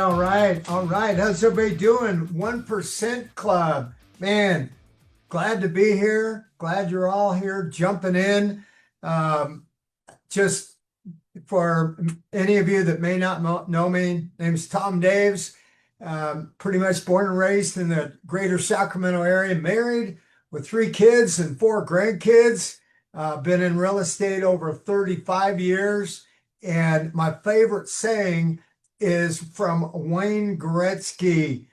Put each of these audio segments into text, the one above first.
all right. How's everybody doing? 1% Club. Man, glad to be here. Glad you're all here jumping in. Um, just for any of you that may not know me, name's Tom Daves. Pretty much born and raised in the greater Sacramento area, married with 3 kids and 4 grandkids. Been in real estate over 35 years. And my favorite saying is from Wayne Gretzky,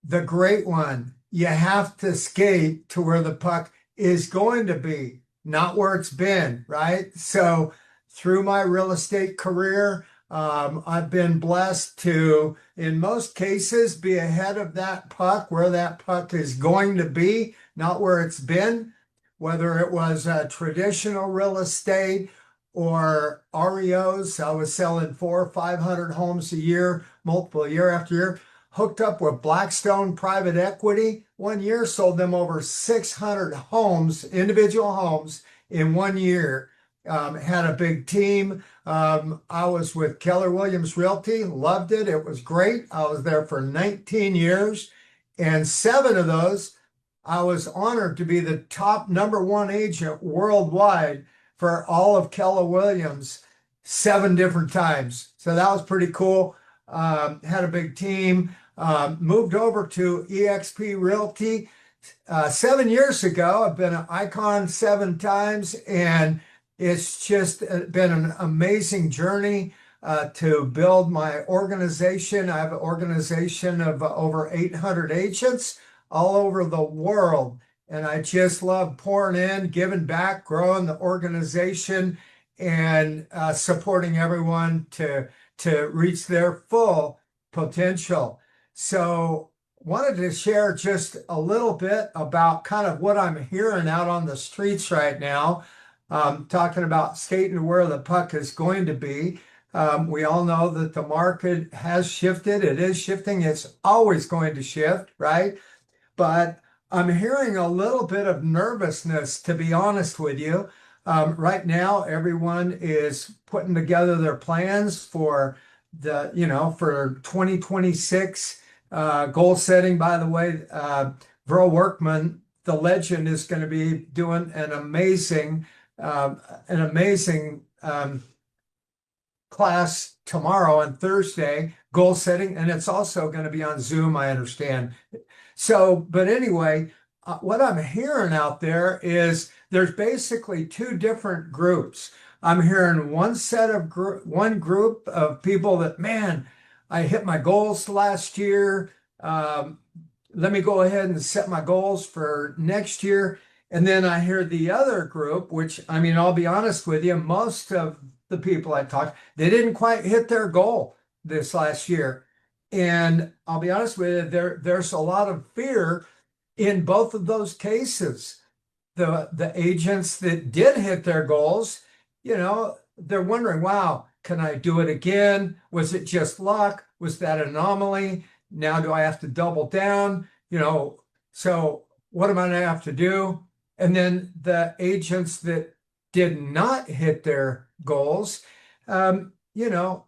the great one. You have to skate to where the puck is going to be, not where it's been, right? So through my real estate career, I've been blessed to, in most cases, be ahead of that puck, where that puck is going to be, not where it's been, whether it was traditional real estate or REOs. I was selling 400 or 500 homes a year, multiple year after year, hooked up with Blackstone private equity. 1 year, sold them over 600 homes, individual homes in 1 year. Had a big team. I was with Keller Williams Realty, loved it. It was great. I was there for 19 years, and 7 of those, I was honored to be the top #1 agent worldwide for all of Keller Williams 7 different times. So that was pretty cool. Had a big team. Moved over to eXp Realty 7 years ago. I've been an icon 7 times, and it's just been an amazing journey to build my organization. I have an organization of over 800 agents all over the world. And I just love pouring in, giving back, growing the organization, and supporting everyone to reach their full potential. So wanted to share just a little bit about kind of what I'm hearing out on the streets right now. Talking about skating to where the puck is going to be. We all know that the market has shifted. It is shifting. It's always going to shift, right? But I'm hearing a little bit of nervousness, to be honest with you. Right now, everyone is putting together their plans for for 2026 goal setting. By the way, Verl Workman, the legend, is going to be doing an amazing class tomorrow and Thursday, goal setting, and it's also going to be on Zoom, I understand. So, but anyway, what I'm hearing out there is there's basically 2 different groups. I'm hearing one group of people that, man, I hit my goals last year. Let me go ahead and set my goals for next year. And then I hear the other group, which, I mean, I'll be honest with you, most of the people I talked, they didn't quite hit their goal this last year. And I'll be honest with you, there's a lot of fear in both of those cases. The agents that did hit their goals, they're wondering, wow, can I do it again? Was it just luck? Was that an anomaly? Now do I have to double down? So what am I going to have to do? And then the agents that did not hit their goals, they're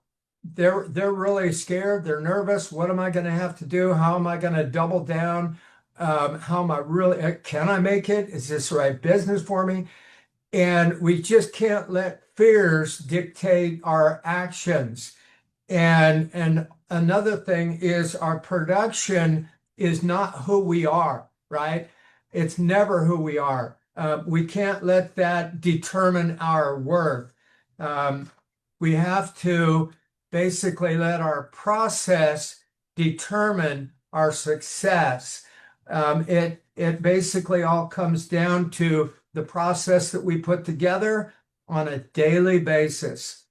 really scared. They're nervous. What am I going to have to do? How am I going to double down? How am I really, can I make it? Is this the right business for me? And we just can't let fears dictate our actions. And another thing is our production is not who we are, right? It's never who we are. We can't let that determine our worth. We have to basically let our process determine our success. It basically all comes down to the process that we put together on a daily basis.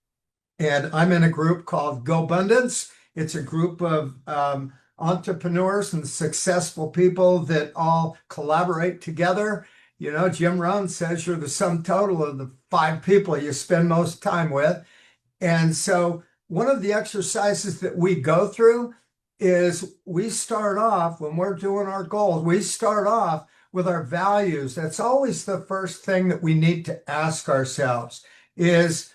And I'm in a group called GoBundance. It's a group of entrepreneurs and successful people that all collaborate together. Jim Rohn says you're the sum total of the 5 people you spend most time with. And so one of the exercises that we go through is we start off, when we're doing our goals, we start off with our values. That's always the first thing that we need to ask ourselves is,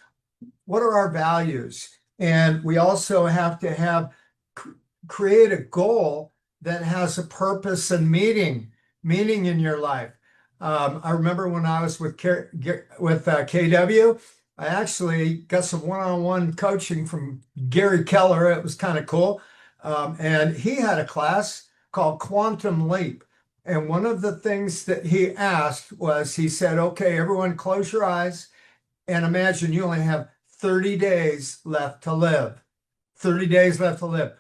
what are our values? And we also have to have create a goal that has a purpose and meaning in your life. I remember when I was with KW, I actually got some one-on-one coaching from Gary Keller. It was kind of cool. And he had a class called Quantum Leap. And one of the things that he asked was, he said, okay, everyone close your eyes and imagine you only have 30 days left to live. 30 days left to live.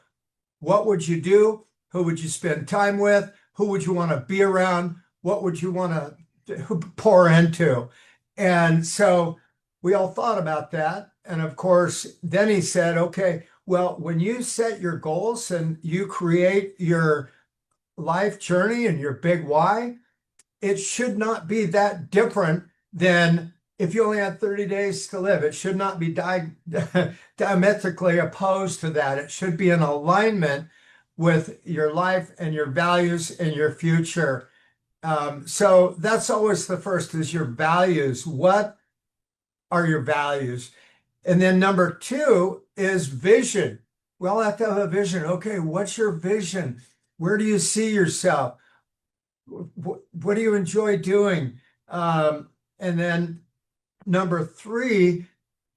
What would you do? Who would you spend time with? Who would you want to be around? What would you want to pour into? And so we all thought about that. And of course, then he said, okay, well, when you set your goals and you create your life journey and your big why, it should not be that different than if you only had 30 days to live. It should not be diametrically opposed to that. It should be in alignment with your life and your values and your future. So that's always the first, is your values. What are your values? And then number two is vision. We all have to have a vision. Okay, what's your vision? Where do you see yourself? What do you enjoy doing? And then number three,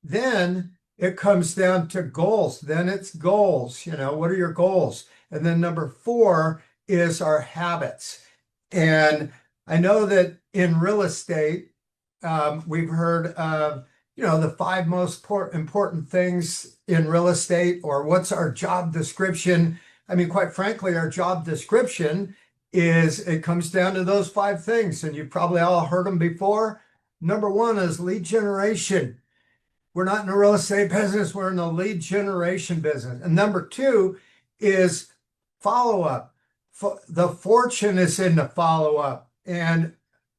then it comes down to goals. Then it's goals. What are your goals? And then number four is our habits. And I know that in real estate, we've heard of, the five most important things in real estate, or what's our job description. I mean, quite frankly, our job description it comes down to those five things. And you've probably all heard them before. Number one is lead generation. We're not in the real estate business, we're in the lead generation business. And number two is follow-up. The fortune is in the follow-up, and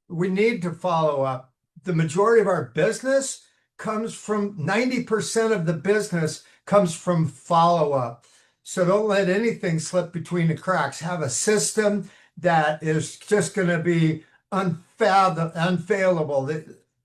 we need to follow up. The majority of our business comes from 90% of the business comes from follow-up. So don't let anything slip between the cracks. Have a system that is just going to be unfailable.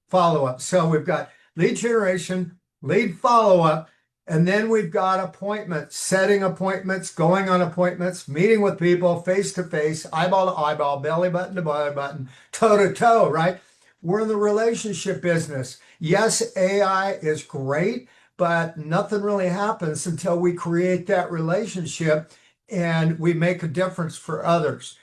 Follow-up. So we've got lead generation, lead follow-up, and then we've got appointments, setting appointments, going on appointments, meeting with people face to face, eyeball to eyeball, belly button to belly button, toe to toe, right? We're in the relationship business. Yes, AI is great, but nothing really happens until we create that relationship and we make a difference for others.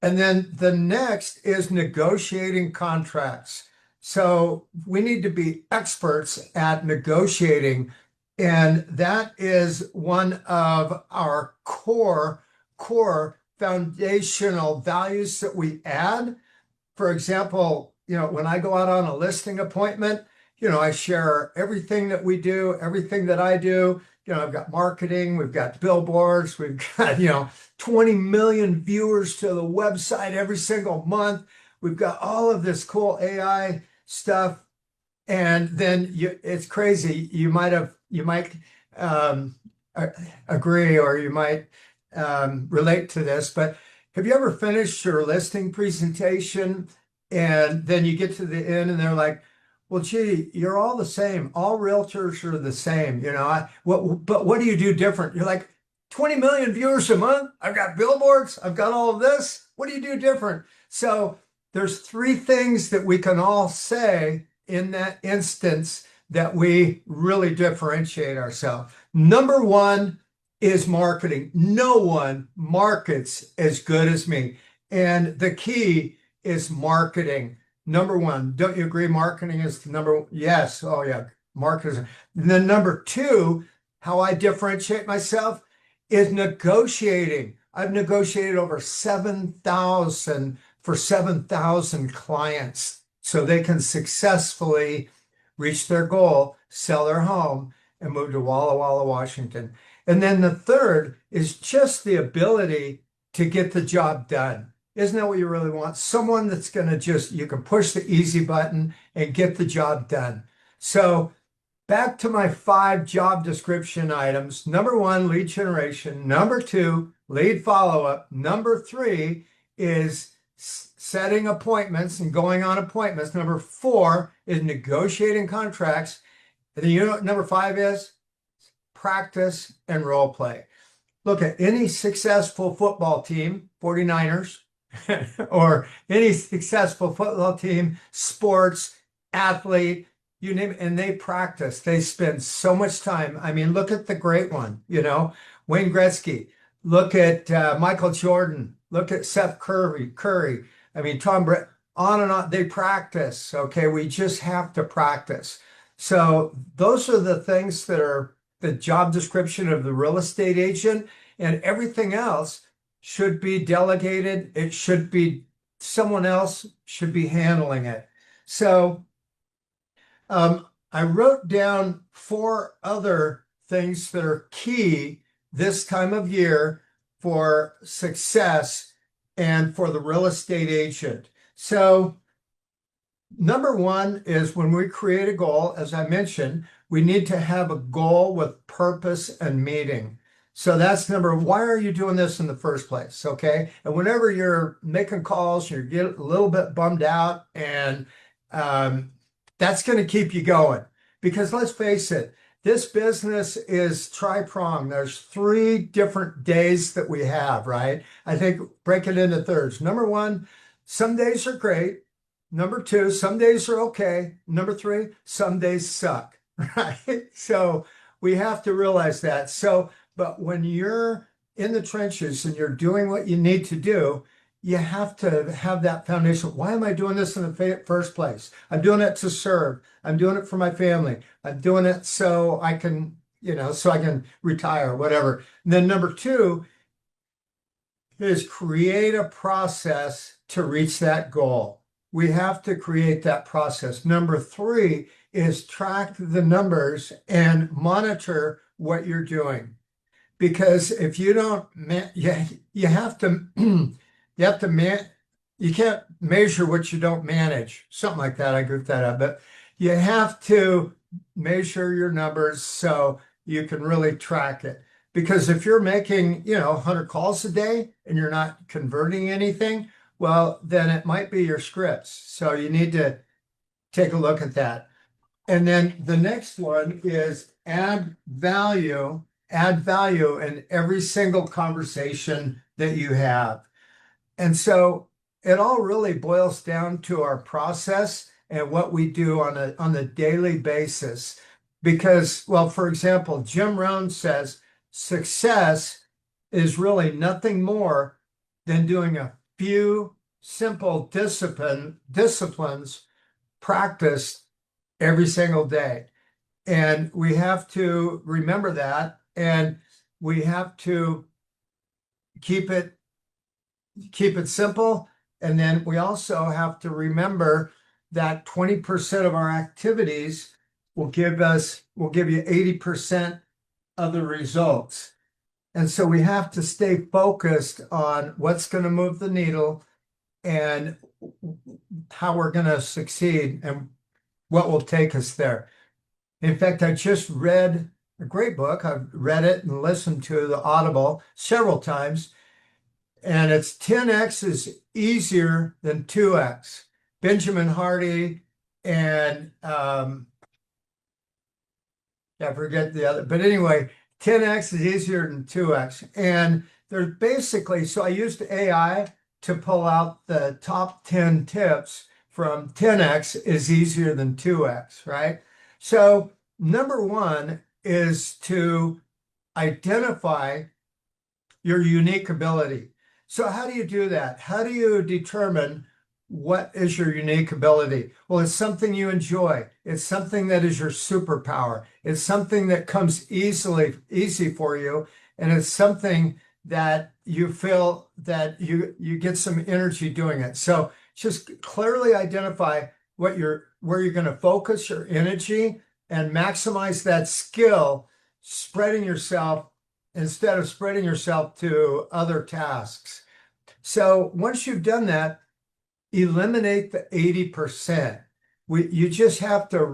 And then the next is negotiating contracts. So we need to be experts at negotiating. And that is one of our core foundational values that we add. For example, when I go out on a listing appointment, I share everything that we do, everything that I do. I've got marketing, we've got billboards, we've got, 20 million viewers to the website every single month. We've got all of this cool AI stuff. And then it's crazy. You might agree, or you might relate to this, but have you ever finished your listing presentation and then you get to the end and they're like, well, gee, you're all the same. All realtors are the same. But what do you do different? You're like, 20 million viewers a month. I've got billboards. I've got all of this. What do you do different? So there's three things that we can all say in that instance that we really differentiate ourselves. Number one is marketing. No one markets as good as me. And the key is marketing. Number one, don't you agree marketing is the number one? Yes. Oh, yeah. Marketing. And then number two, how I differentiate myself is negotiating. I've negotiated over 7,000 for 7,000 clients so they can successfully reach their goal, sell their home, and move to Walla Walla, Washington. And then the third is just the ability to get the job done. Isn't that what you really want? Someone that's going to you can push the easy button and get the job done. So back to my 5 job description items. Number 1, lead generation. Number 2, lead follow-up. Number 3 is setting appointments and going on appointments. Number 4 is negotiating contracts. And then number 5 is practice and role play. look at any successful football team, 49ers, or any successful football team, sports, athlete, you name it, and they practice. They spend so much time. I mean, look at the great one, Wayne Gretzky. Look at Michael Jordan. Look at Seth Curry. I mean, Tom Brett, on and on. They practice. Okay. We just have to practice. So those are the things that are the job description of the real estate agent, and everything else should be delegated. It should be someone else should be handling it. So I wrote down four other things that are key this time of year for success and for the real estate agent. So number one is when we create a goal, as I mentioned, we need to have a goal with purpose and meaning. So that's why are you doing this in the first place? Okay. And whenever you're making calls, you get a little bit bummed out, and that's going to keep you going. Because let's face it, this business is tri-pronged. There's three different days that we have, right? I think break it into thirds. Number one, some days are great. Number two, some days are okay. Number three, some days suck, right? So we have to realize that. So, but when you're in the trenches and you're doing what you need to do, you have to have that foundation. Why am I doing this in the first place? I'm doing it to serve. I'm doing it for my family. I'm doing it so I can, so I can retire, whatever. And then number two is create a process to reach that goal. We have to create that process. Number three is track the numbers and monitor what you're doing. Because if you don't, you have to, you can't measure what you don't manage. Something like that. I grouped that up. But you have to measure your numbers so you can really track it. Because if you're making, 100 calls a day and you're not converting anything, well, then it might be your scripts. So you need to take a look at that. And then the next one is add value in every single conversation that you have. And so it all really boils down to our process and what we do on a daily basis. Because, well, for example, Jim Rohn says success is really nothing more than doing a few simple disciplines practiced every single day. And we have to remember that, and we have to keep it simple. And then we also have to remember that 20% of our activities will give you 80% of the results. And so we have to stay focused on what's going to move the needle and how we're going to succeed and what will take us there. In fact, I just read a great book. I've read it and listened to the Audible several times, and it's 10x is easier than 2x. Benjamin Hardy and I forget the other, but anyway, 10x is easier than 2x. And there's basically, so I used AI to pull out the top 10 tips from 10x is easier than 2x, right? So number one is to identify your unique ability. So how do you do that? How do you determine what is your unique ability? Well, it's something you enjoy. It's something that is your superpower. It's something that comes easy for you. And it's something that you feel that you get some energy doing it. So just clearly identify where you're going to focus your energy and maximize that skill, spreading yourself instead of spreading yourself to other tasks. So once you've done that, eliminate the 80%. You just have to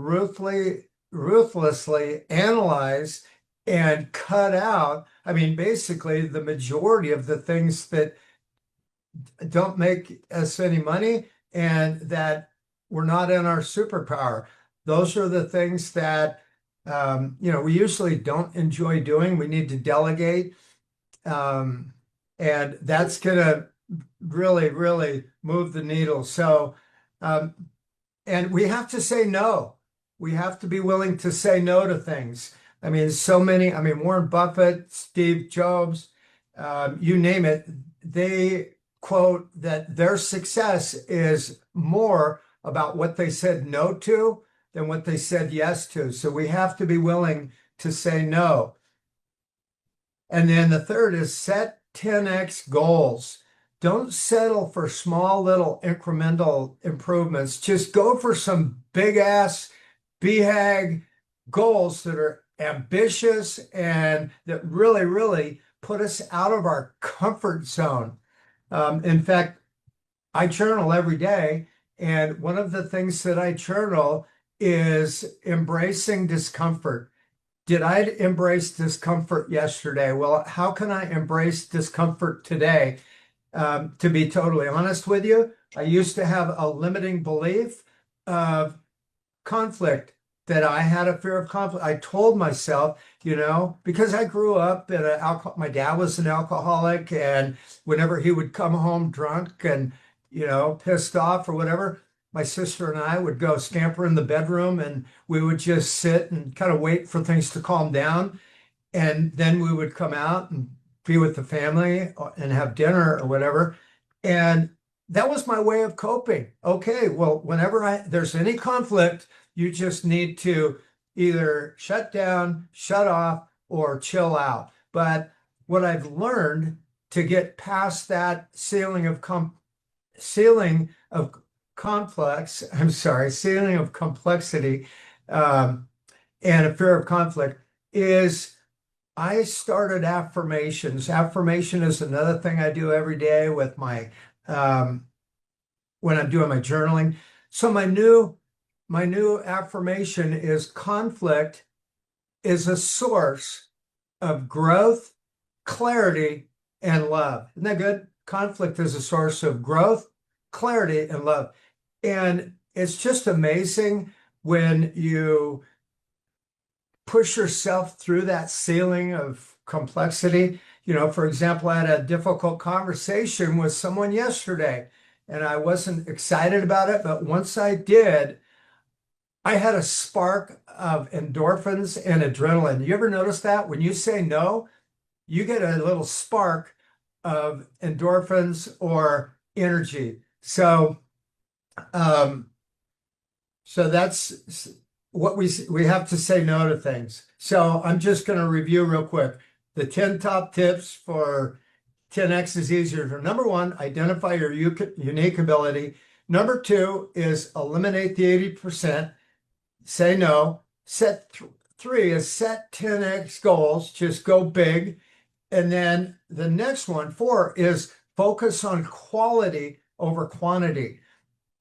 ruthlessly analyze and cut out, basically the majority of the things that don't make us any money and that we're not in our superpower. Those are the things that we usually don't enjoy doing. We need to delegate. Um, and that's going to really, really move the needle. So, um, and we have to say no. We have to be willing to say no to things. I mean, so many, I mean, Warren Buffett, Steve Jobs, you name it, they quote that their success is more about what they said no to than what they said yes to. So we have to be willing to say no. And then the third is set 10x goals. Don't settle for small little incremental improvements. Just go for some big ass BHAG goals that are ambitious and that really, really put us out of our comfort zone. In fact, I journal every day, and one of the things that I journal is embracing discomfort. Did I embrace discomfort yesterday? Well, how can I embrace discomfort today? To be totally honest with you, I used to have a limiting belief of conflict, that I had a fear of conflict. I told myself, because I grew up in my dad was an alcoholic, and whenever he would come home drunk and, pissed off or whatever, my sister and I would go scamper in the bedroom and we would just sit and kind of wait for things to calm down. And then we would come out and be with the family and have dinner or whatever. And that was my way of coping. Okay, well, whenever there's any conflict, you just need to either shut down, shut off, or chill out. But what I've learned to get past that ceiling of complexity, and a fear of conflict is I started affirmations. Affirmation is another thing I do every day with my when I'm doing my journaling. So my new affirmation is conflict is a source of growth, clarity, and love. Isn't that good? Conflict is a source of growth, clarity, and love. And it's just amazing when you push yourself through that ceiling of complexity. For example, I had a difficult conversation with someone yesterday, and I wasn't excited about it, but once I did, I had a spark of endorphins and adrenaline. You ever notice that? When you say no, you get a little spark of endorphins or energy. So, that's what we have to say no to things. So I'm just going to review real quick the 10 top tips for 10x is easier. Number one, identify your unique ability. Number two is eliminate the 80%. Say no. Three is set 10x goals. Just go big. And then the next one, 4, is focus on quality over quantity.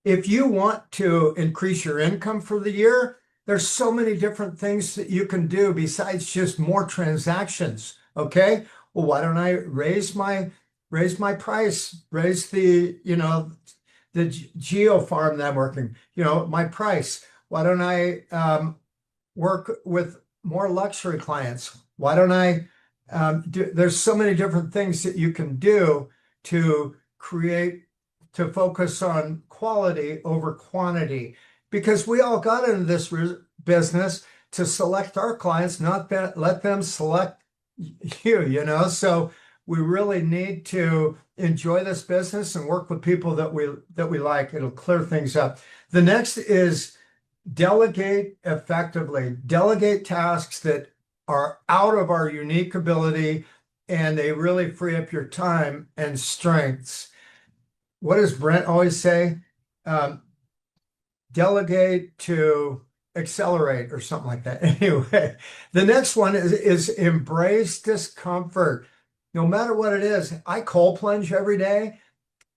If you want to increase your income for the year, there's so many different things that you can do besides just more transactions. Okay. Well, why don't I raise my price, raise the geo farm that I'm working, my price. Why don't I work with more luxury clients? Why don't I there's so many different things that you can do to focus on quality over quantity, because we all got into this business to select our clients, not let them select you. So we really need to enjoy this business and work with people that we like. It'll clear things up. The next is delegate effectively. Delegate tasks that are out of our unique ability, and they really free up your time and strengths. What does Brent always say? Delegate to accelerate or something like that. Anyway, the next one is embrace discomfort. No matter what it is, I cold plunge every day,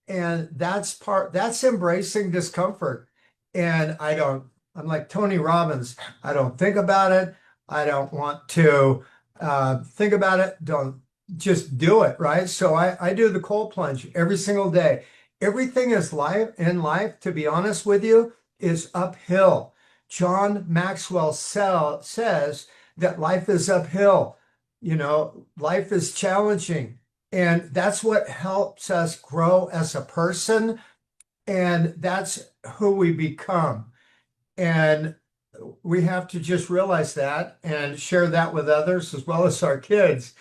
and that's embracing discomfort. And I'm like Tony Robbins. I don't think about it. I don't want to think about it. Don't just do it, right? So I do the cold plunge every single day. Everything in life, to be honest with you, is uphill. John Maxwell says that life is uphill. life is challenging, and that's what helps us grow as a person, and that's who we become. And we have to just realize that and share that with others as well as our kids.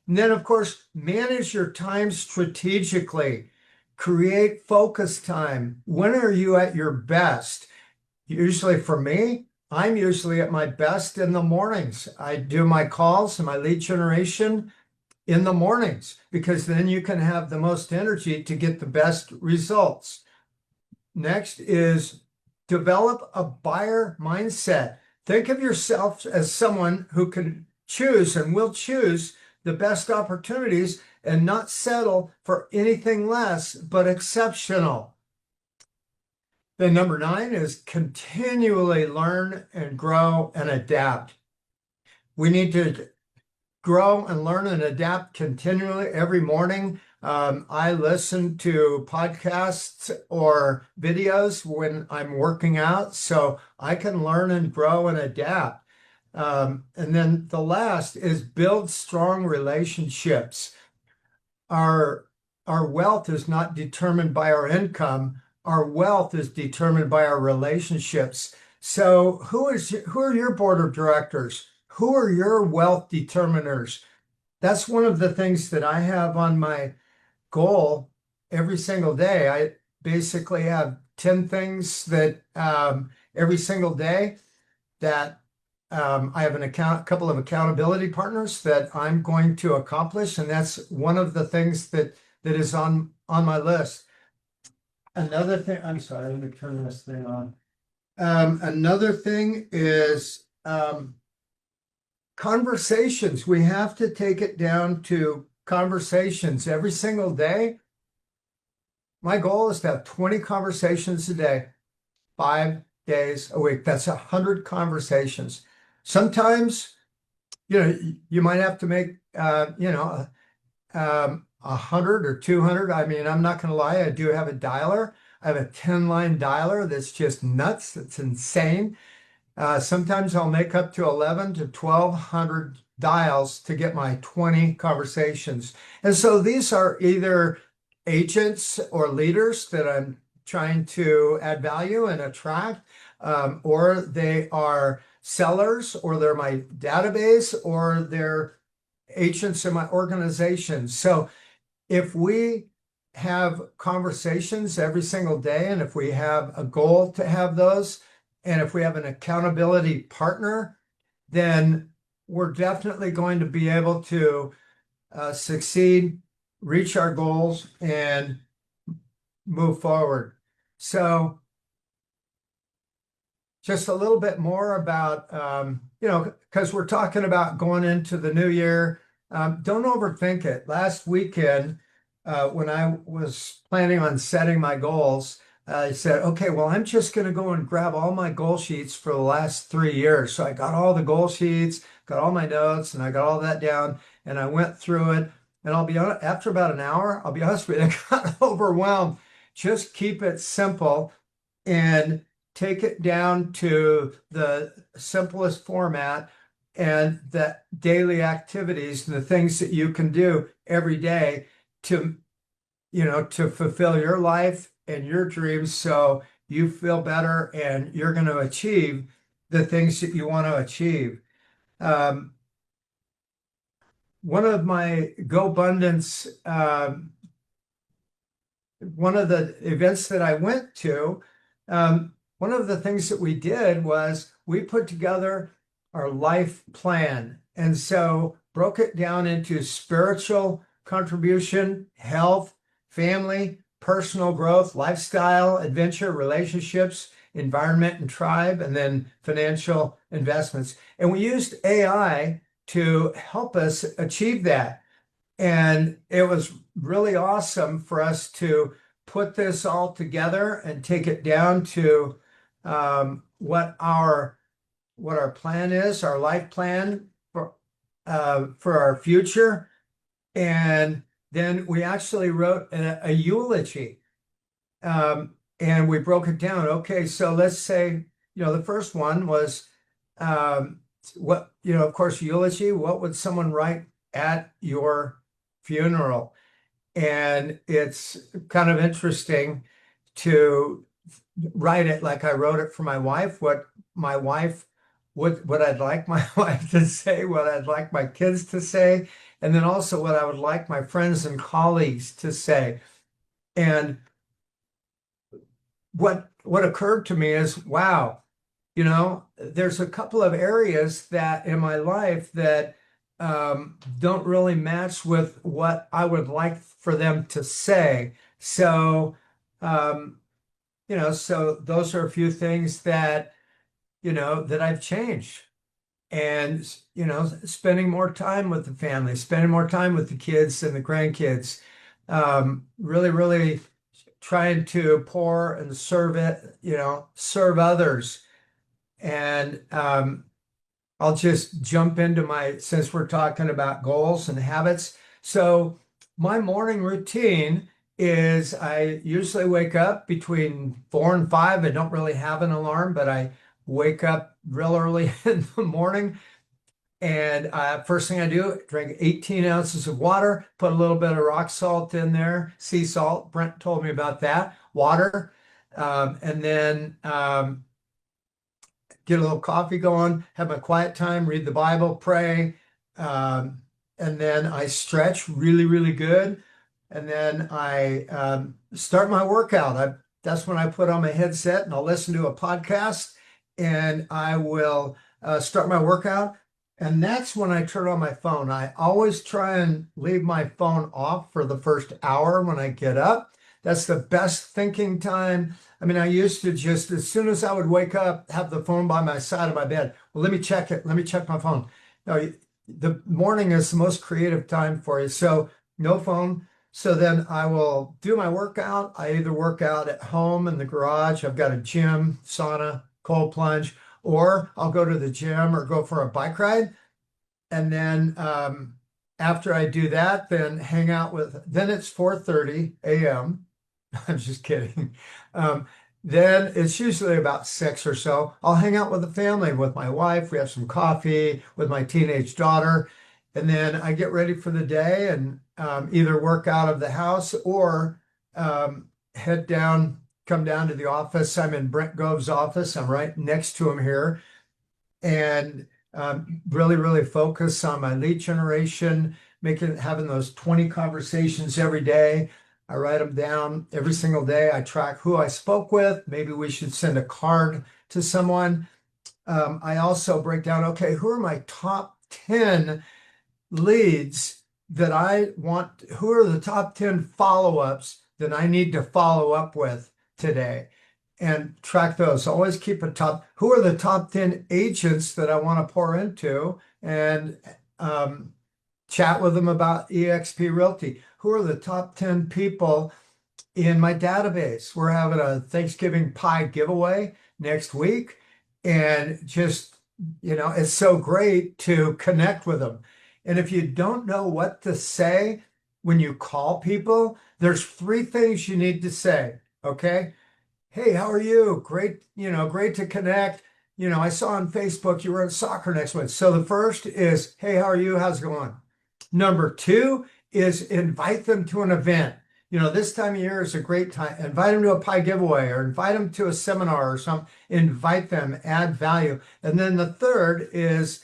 And then, of course, manage your time strategically. Create focus time. When are you at your best? Usually for me, I'm usually at my best in the mornings. I do my calls and my lead generation in the mornings because then you can have the most energy to get the best results. Next is develop a buyer mindset. Think of yourself as someone who can choose and will choose the best opportunities and not settle for anything less but exceptional. Then number 9 is continually learn and grow and adapt. We need to grow and learn and adapt continually every morning. I listen to podcasts or videos when I'm working out so I can learn and grow and adapt. And then the last is build strong relationships. Our wealth is not determined by our income. Our wealth is determined by our relationships. So who are your board of directors? Who are your wealth determiners? That's one of the things that I have on my goal every single day. I basically have 10 things that every single day that I have a couple of accountability partners that I'm going to accomplish, and that's one of the things that is on my list. Another thing, I'm sorry, let me turn this thing on. Another thing is conversations. We have to take it down to conversations every single day. My goal is to have 20 conversations a day, 5 days a week. That's 100 conversations. Sometimes, you might have to make, 100 or 200. I mean, I'm not going to lie. I do have a dialer. I have a 10-line dialer that's just nuts. It's insane. Sometimes I'll make up to 11 to 1,200 dials to get my 20 conversations. And so these are either agents or leaders that I'm trying to add value and attract, or they are sellers, or they're my database, or they're agents in my organization. So if we have conversations every single day, and if we have a goal to have those, and if we have an accountability partner, then we're definitely going to be able to succeed, reach our goals, and move forward. So just a little bit more about, because we're talking about going into the new year. Don't overthink it. Last weekend, when I was planning on setting my goals, I said, okay, well, I'm just going to go and grab all my goal sheets for the last 3 years. So I got all the goal sheets, got all my notes, and I got all that down, and I went through it. And I'll be honest, after about an hour, I'll be honest with you, I got overwhelmed. Just keep it simple and take it down to the simplest format and the daily activities and the things that you can do every day to fulfill your life and your dreams so you feel better and you're going to achieve the things that you want to achieve. One of my GoBundance, one of the events that I went to, one of the things that we did was we put together our life plan. And so broke it down into spiritual contribution, health, family, personal growth, lifestyle, adventure, relationships, environment and tribe, and then financial investments. And we used AI to help us achieve that. And it was really awesome for us to put this all together and take it down to what our plan is, our life plan for our future. And then we actually wrote a eulogy, and we broke it down. Okay, so let's say, the first one was of course, eulogy. What would someone write at your funeral. And it's kind of interesting to write it like I wrote it for my wife, what I'd like my wife to say, what I'd like my kids to say, and then also what I would like my friends and colleagues to say. And what occurred to me is, wow, there's a couple of areas that in my life that don't really match with what I would like for them to say. So, um, so those are a few things that, that I've changed. And, spending more time with the family, spending more time with the kids and the grandkids, really, really trying to pour and serve others. And I'll just jump into since we're talking about goals and habits. So my morning routine is I usually wake up between 4 and 5. I don't really have an alarm, but I wake up real early in the morning. And first thing I do, drink 18 ounces of water, put a little bit of rock salt in there, sea salt. Brent told me about that, water. And then get a little coffee going, have my quiet time, read the Bible, pray. And then I stretch really, really good. And then I start my workout. That's when I put on my headset and I'll listen to a podcast and I will start my workout. And that's when I turn on my phone. I always try and leave my phone off for the first hour when I get up. That's the best thinking time. I mean, I used to just, as soon as I would wake up, have the phone by my side of my bed. Well, let me check it. Let me check my phone. No, the morning is the most creative time for you. So no phone. So then I will do my workout. I either work out at home in the garage. I've got a gym, sauna, cold plunge, or I'll go to the gym or go for a bike ride. And then after I do that, then it's 4:30 a.m. I'm just kidding. Then it's usually about 6 or so. I'll hang out with the family, with my wife. We have some coffee with my teenage daughter. And then I get ready for the day and either work out of the house or come down to the office. I'm in Brent Gove's office. I'm right next to him here. And really, really focus on my lead generation, having those 20 conversations every day. I write them down every single day. I track who I spoke with. Maybe we should send a card to someone. I also break down, okay, who are my top 10 leads that I want? Who are the top 10 follow-ups that I need to follow up with today? And track those. Always keep who are the top 10 agents that I want to pour into and chat with them about eXp Realty. Who are the top 10 people in my database? We're having a Thanksgiving pie giveaway next week. And just, it's so great to connect with them. And if you don't know what to say when you call people, there's 3 things you need to say, okay? Hey, how are you? Great, great to connect. I saw on Facebook you were at soccer next week. So the first is, hey, how are you? How's it going? Number 2 is invite them to an event. This time of year is a great time. Invite them to a pie giveaway or invite them to a seminar or something. Invite them, add value. And then the third is,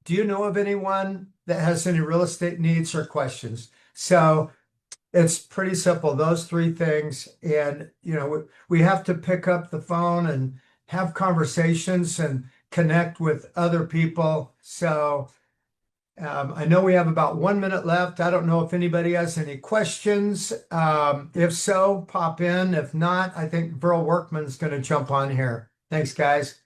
do you know of anyone that has any real estate needs or questions? So it's pretty simple, those 3 things. And, we have to pick up the phone and have conversations and connect with other people. So I know we have about 1 minute left. I don't know if anybody has any questions. If so, pop in. If not, I think Verl Workman's going to jump on here. Thanks, guys.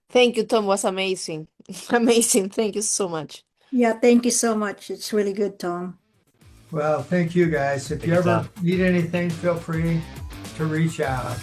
Thank you, Tom. Was amazing. Amazing. Thank you so much. Yeah, thank you so much. It's really good, Tom. Well, thank you, guys. If you ever need anything, feel free to reach out.